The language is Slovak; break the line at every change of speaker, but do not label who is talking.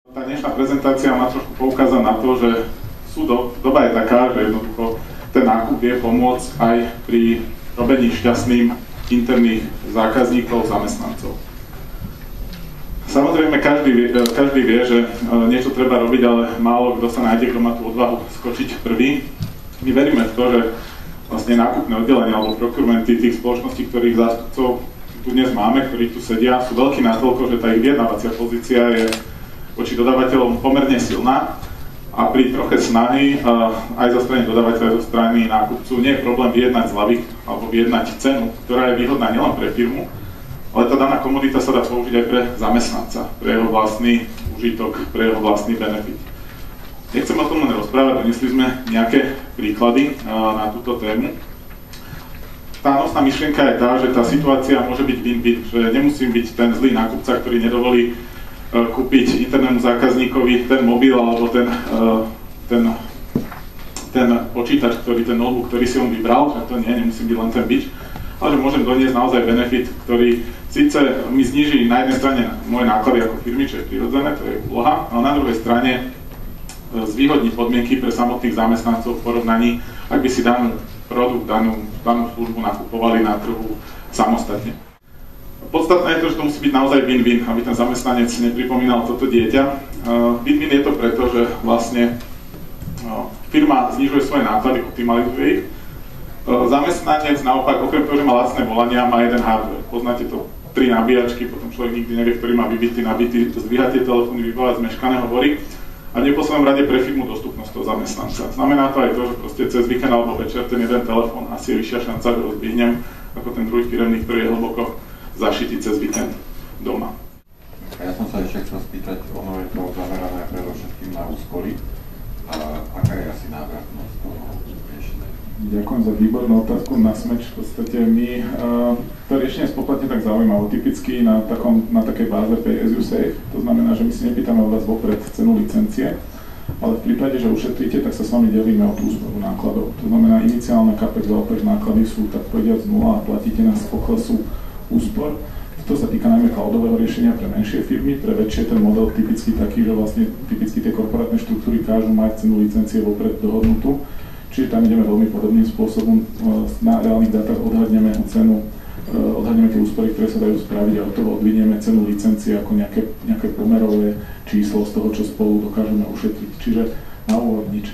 Tá dnešná prezentácia má trošku poukázať na to, že doba je taká, že jednoducho ten nákup vie pomôcť aj pri robení šťastným interných zákazníkov, zamestnancov. Samozrejme, každý vie, že niečo treba robiť, ale málo kto sa nájde, kto má tú odvahu skočiť prvý. My veríme v to, že vlastne nákupné oddelenie alebo procurementy tých spoločností, ktorých zástupcov tu dnes máme, ktorí tu sedia, sú veľkí natoľko, že tá ich vyjednávacia pozícia je voči dodávateľom pomerne silná a pri troche snahy aj zo strany dodávateľa, zo strany nákupcu nie je problém vyjednať zľavy alebo vyjednať cenu, ktorá je výhodná nielen pre firmu, ale tá daná komodita sa dá použiť aj pre zamestnanca, pre jeho vlastný užitok, pre jeho vlastný benefit. Nechcem o tom len rozprávať, donesli sme nejaké príklady na túto tému. Tá nosná myšlienka je tá, že tá situácia môže byť win-win, že nemusím byť ten zlý nákupca, ktorý nedovolí kúpiť internému zákazníkovi ten mobil alebo ten počítač, ten notebook, ktorý si on vybral, že to nemusím byť len ten bič, ale že môžem doniesť naozaj benefit, ktorý síce mi zníži na jednej strane moje náklady ako firmy, čo je prirodzené, to je úloha, ale na druhej strane zvýhodní podmienky pre samotných zamestnancov v porovnaní, ak by si danú produkt, danú službu nakupovali na trhu samostatne. Podstatné je to, že to musí byť naozaj win-win, aby ten zamestnanec nepripomínal toto dieťa. Win-win je to preto, že vlastne firma znižuje svoje náklady, optimalizuje ich. Zamestnanec naopak, okrem toho, že má lacné volania, má jeden hardware. Poznáte to, 3 nabíjačky, potom človek nikdy nevie, ktorý má nabitý, zdvíha tie telefóny, vybávať zmeškané hovorí. A v neposlednom rade pre firmu dostupnosť toho zamestnanca. Znamená to aj to, že proste cez víkend alebo večer ten jeden telefón asi je vyššia šanca, že ho zdvihnem, ako ten druhý firemný, ktorý je hlboko zašitý cez víkend doma.
Ja som sa ešte chcel spýtať, ono je to zamerané predovšetkým na úspory. Aká je asi návratnosť toho riešenia?
Ďakujem za výbornú otázku na smeč. V podstate my to riešenie spoplatne tak zaujímavé, typicky na takej báze pay as you save. To znamená, že my si nepýtame od vás vopred cenu licencie, ale v prípade, že ušetríte, tak sa s vami delíme o tú úsporu nákladov. To znamená, iniciálne capex a opex náklady sú tak povediac 0 a platíte nás z poklesu úspor. To sa týka najmä cloudového riešenia pre menšie firmy, pre väčšie ten model typicky taký, že vlastne typicky tie korporátne štruktúry kážu mať cenu licencie vopred dohodnutú. Čiže tam ideme veľmi podobným spôsobom, na reálnych dátach odhadneme cenu, odhadneme tie úspory, ktoré sa dajú spraviť a od toho odvinieme cenu licencie ako nejaké pomerové číslo z toho, čo spolu dokážeme ušetriť. Čiže na úvod nič.